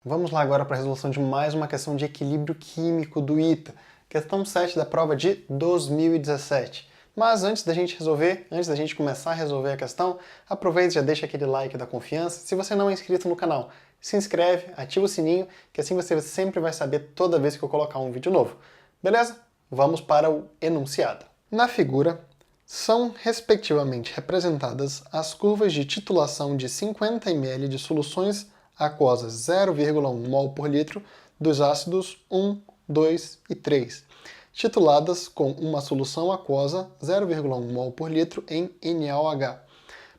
Vamos lá agora para a resolução de mais uma questão de equilíbrio químico do ITA. Questão 7 da prova de 2017. Mas antes da gente começar a resolver a questão, aproveita e já deixa aquele like da confiança. Se você não é inscrito no canal, se inscreve, ativa o sininho, que assim você sempre vai saber toda vez que eu colocar um vídeo novo. Beleza? Vamos para o enunciado. Na figura, são respectivamente representadas as curvas de titulação de 50 ml de soluções aquosas 0,1 mol por litro dos ácidos 1, 2 e 3, tituladas com uma solução aquosa 0,1 mol por litro em NaOH.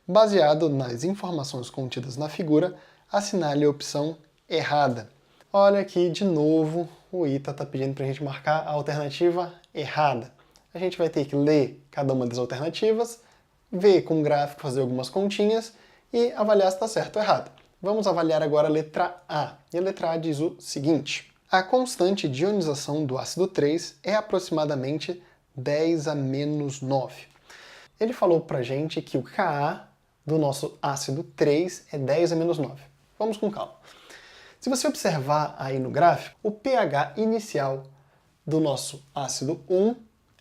Baseado nas informações contidas na figura, assinale a opção errada. Olha aqui de novo, o ITA está pedindo para a gente marcar a alternativa errada. A gente vai ter que ler cada uma das alternativas, ver com o gráfico, fazer algumas continhas e avaliar se está certo ou errado. Vamos avaliar agora a letra A. E a letra A diz o seguinte: a constante de ionização do ácido 3 é aproximadamente 10 a menos 9. Ele falou pra gente que o Ka do nosso ácido 3 é 10 a menos 9. Vamos com calma. Se você observar aí no gráfico, o pH inicial do nosso ácido 1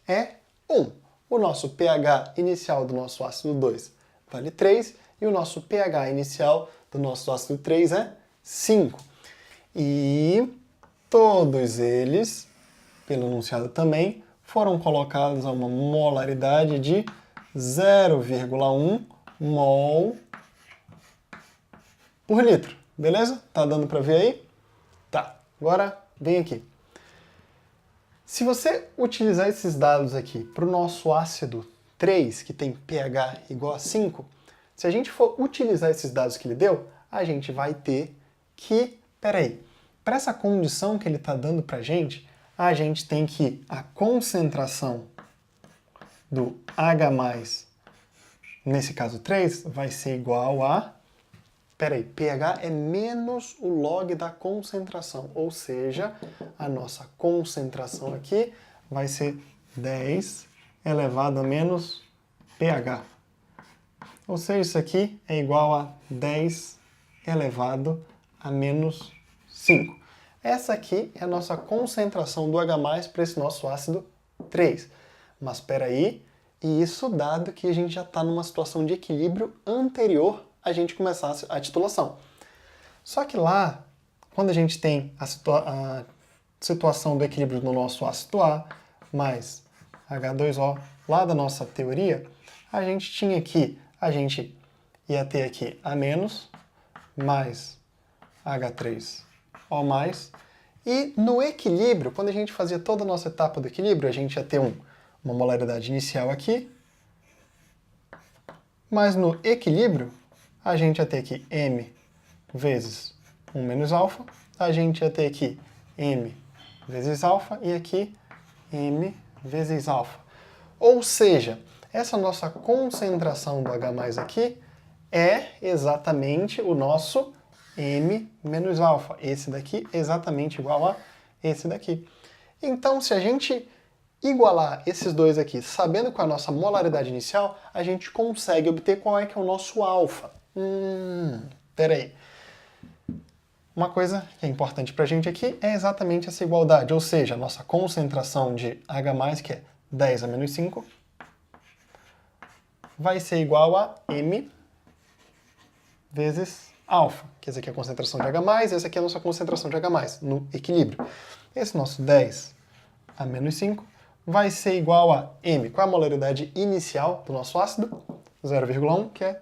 é 1. O nosso pH inicial do nosso ácido 2 vale 3 e o nosso pH inicial do nosso ácido 3 é 5. E todos eles, pelo enunciado também, foram colocados a uma molaridade de 0,1 mol por litro. Beleza? Tá dando para ver aí? Tá. Agora vem aqui. Se você utilizar esses dados aqui para o nosso ácido 3, que tem pH igual a 5, se a gente for utilizar esses dados que ele deu, a gente vai ter que, para essa condição que ele está dando para a gente tem que a concentração do H+, nesse caso 3, vai ser igual a, pH é menos o log da concentração, ou seja, a nossa concentração aqui vai ser 10 elevado a menos pH. Ou seja, isso aqui é igual a 10 elevado a menos 5. Essa aqui é a nossa concentração do H+ para esse nosso ácido 3. Mas espera aí, e isso dado que a gente já está numa situação de equilíbrio anterior a gente começar a titulação. Só que lá, quando a gente tem a situação do equilíbrio do nosso ácido A mais H2O, lá da nossa teoria, a gente ia ter aqui A- mais H3O+, e no equilíbrio, quando a gente fazia toda a nossa etapa do equilíbrio, a gente ia ter uma molaridade inicial aqui, mas no equilíbrio, a gente ia ter aqui M vezes 1 menos alfa, a gente ia ter aqui M vezes alfa e aqui M vezes alfa. Ou seja, essa nossa concentração do H+ aqui é exatamente o nosso M menos alfa. Esse daqui é exatamente igual a esse daqui. Então, se a gente igualar esses dois aqui, sabendo qual é a nossa molaridade inicial, a gente consegue obter qual é que é o nosso alfa. Peraí. Uma coisa que é importante pra gente aqui é exatamente essa igualdade, ou seja, a nossa concentração de H+, que é 10 a menos 5, vai ser igual a M vezes alfa, que essa aqui é a concentração de H+, e essa aqui é a nossa concentração de H+, no equilíbrio. Esse nosso 10 a menos 5 vai ser igual a M. Qual é a molaridade inicial do nosso ácido? 0,1, que é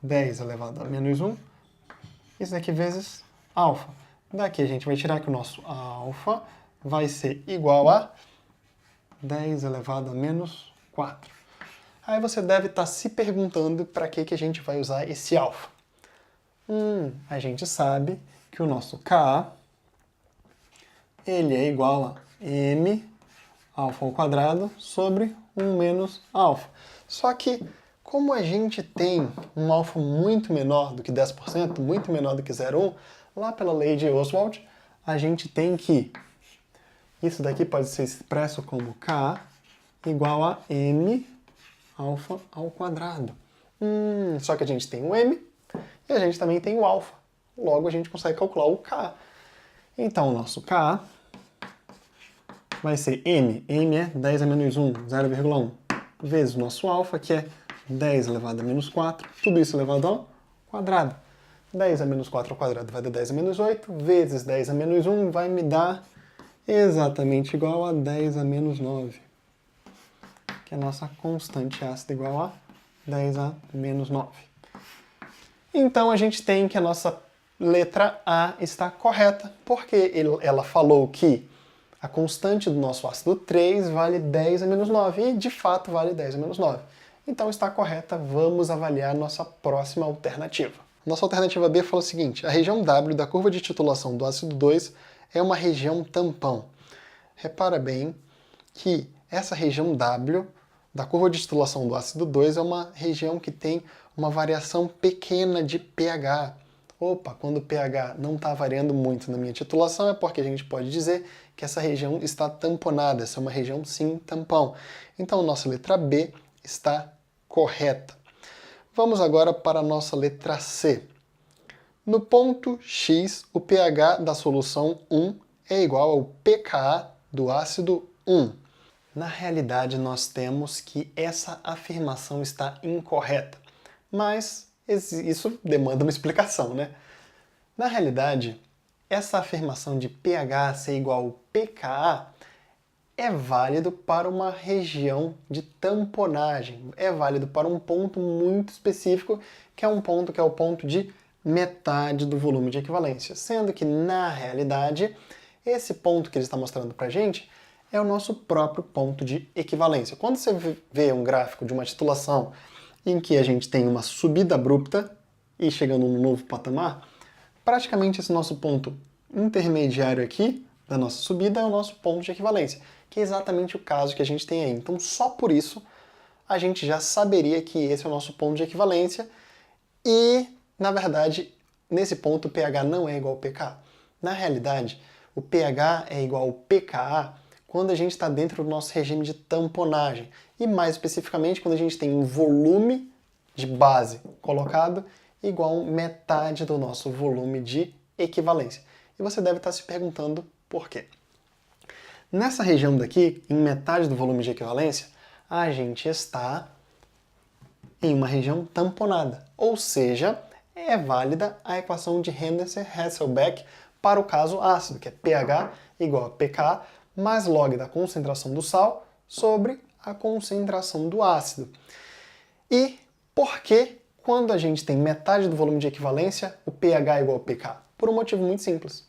10 elevado a menos 1. Isso daqui vezes alfa. Daqui a gente vai tirar que o nosso alfa vai ser igual a 10 elevado a menos 4. Aí você deve estar se perguntando para que a gente vai usar esse alfa. A gente sabe que o nosso Ka ele é igual a M alfa ao quadrado sobre 1 menos alfa. Só que, como a gente tem um alfa muito menor do que 10%, muito menor do que 0,1, lá pela lei de Oswald, a gente tem que... Isso daqui pode ser expresso como Ka igual a M alfa ao quadrado. Só que a gente tem o M e a gente também tem o alfa. Logo, a gente consegue calcular o Ka. Então, o nosso Ka vai ser M. M é 10 a menos 1, 0,1, vezes o nosso alfa, que é 10 elevado a menos 4, tudo isso elevado ao quadrado. 10 a menos 4 ao quadrado vai dar 10 a menos 8, vezes 10 a menos 1 vai me dar exatamente igual a 10 a menos 9, que é a nossa constante ácida igual a 10 a menos 9. Então a gente tem que a nossa letra A está correta, porque ela falou que a constante do nosso ácido 3 vale 10 a menos 9, e de fato vale 10 a menos 9. Então está correta, vamos avaliar nossa próxima alternativa. Nossa alternativa B fala o seguinte: a região W da curva de titulação do ácido 2 é uma região tampão. Repara bem que essa região W da curva de titulação do ácido 2 é uma região que tem uma variação pequena de pH. Opa, quando o pH não está variando muito na minha titulação, é porque a gente pode dizer que essa região está tamponada, essa é uma região sim tampão. Então, nossa letra B está correta. Vamos agora para a nossa letra C. No ponto X, o pH da solução 1 é igual ao pKa do ácido 1. Na realidade, nós temos que essa afirmação está incorreta, mas isso demanda uma explicação, né? Na realidade, essa afirmação de pH ser igual ao pKa é válido para uma região de tamponagem, é válido para um ponto muito específico, que é o ponto de metade do volume de equivalência, sendo que, na realidade, esse ponto que ele está mostrando para a gente é o nosso próprio ponto de equivalência. Quando você vê um gráfico de uma titulação em que a gente tem uma subida abrupta e chegando num novo patamar, praticamente esse nosso ponto intermediário aqui da nossa subida é o nosso ponto de equivalência, que é exatamente o caso que a gente tem aí. Então, só por isso, a gente já saberia que esse é o nosso ponto de equivalência e, na verdade, nesse ponto o pH não é igual ao pK. Na realidade, o pH é igual ao pKa quando a gente está dentro do nosso regime de tamponagem. E mais especificamente, quando a gente tem um volume de base colocado igual a metade do nosso volume de equivalência. E você deve estar se perguntando por quê. Nessa região daqui, em metade do volume de equivalência, a gente está em uma região tamponada. Ou seja, é válida a equação de Henderson-Hasselbalch para o caso ácido, que é pH igual a pK mais log da concentração do sal sobre a concentração do ácido. E por que, quando a gente tem metade do volume de equivalência, o pH é igual a pK? Por um motivo muito simples.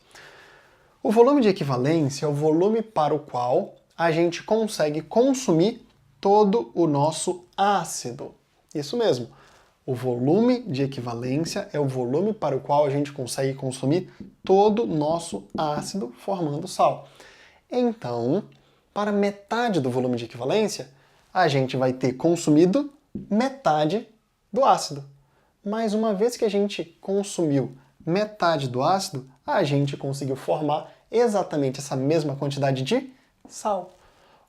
O volume de equivalência é o volume para o qual a gente consegue consumir todo o nosso ácido. Isso mesmo. O volume de equivalência é o volume para o qual a gente consegue consumir todo o nosso ácido formando sal. Então, para metade do volume de equivalência, a gente vai ter consumido metade do ácido. Mas uma vez que a gente consumiu metade do ácido, a gente conseguiu formar exatamente essa mesma quantidade de sal.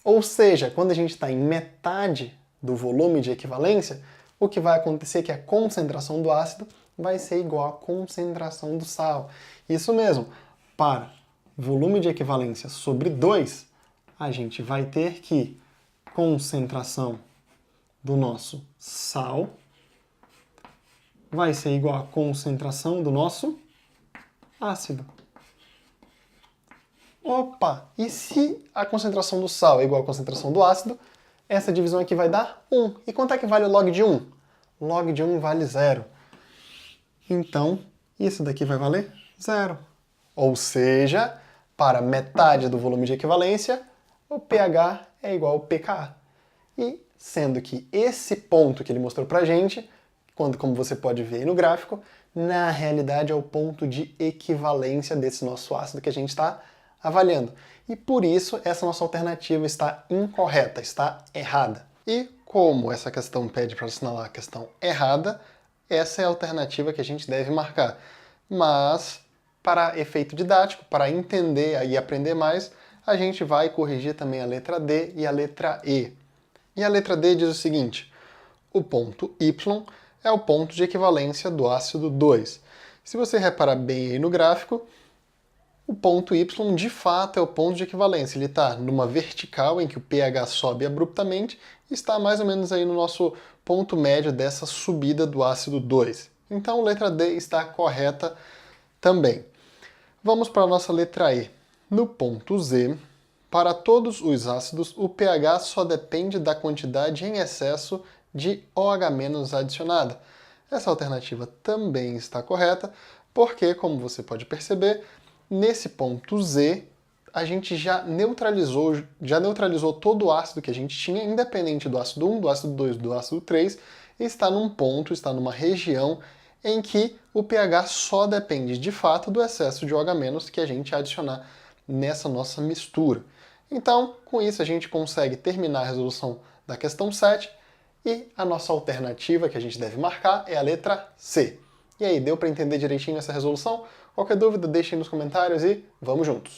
Ou seja, quando a gente está em metade do volume de equivalência, o que vai acontecer é que a concentração do ácido vai ser igual à concentração do sal. Isso mesmo, para volume de equivalência sobre 2, a gente vai ter que concentração do nosso sal vai ser igual à concentração do nosso ácido. Opa! E se a concentração do sal é igual à concentração do ácido, essa divisão aqui vai dar 1. E quanto é que vale o log de 1? Log de 1 vale 0. Então, isso daqui vai valer 0. Ou seja, para metade do volume de equivalência, o pH é igual ao pKa. E sendo que esse ponto que ele mostrou pra gente, como você pode ver aí no gráfico, na realidade é o ponto de equivalência desse nosso ácido que a gente está avaliando. E por isso essa nossa alternativa está incorreta, está errada. E como essa questão pede para assinalar a questão errada, essa é a alternativa que a gente deve marcar. Mas, para efeito didático, para entender e aprender mais, a gente vai corrigir também a letra D e a letra E. E a letra D diz o seguinte: o ponto Y é o ponto de equivalência do ácido 2. Se você reparar bem aí no gráfico, O ponto Y, de fato, é o ponto de equivalência. Ele está numa vertical em que o pH sobe abruptamente e está mais ou menos aí no nosso ponto médio dessa subida do ácido 2. Então, letra D está correta também. Vamos para a nossa letra E. No ponto Z, para todos os ácidos, o pH só depende da quantidade em excesso de OH- adicionada. Essa alternativa também está correta, porque, como você pode perceber, nesse ponto Z, a gente já neutralizou todo o ácido que a gente tinha, independente do ácido 1, do ácido 2, do ácido 3, e está num ponto, está numa região em que o pH só depende, de fato, do excesso de OH- que a gente adicionar nessa nossa mistura. Então, com isso, a gente consegue terminar a resolução da questão 7, e a nossa alternativa que a gente deve marcar é a letra C. E aí, deu para entender direitinho essa resolução? Qualquer dúvida, deixem nos comentários e vamos juntos!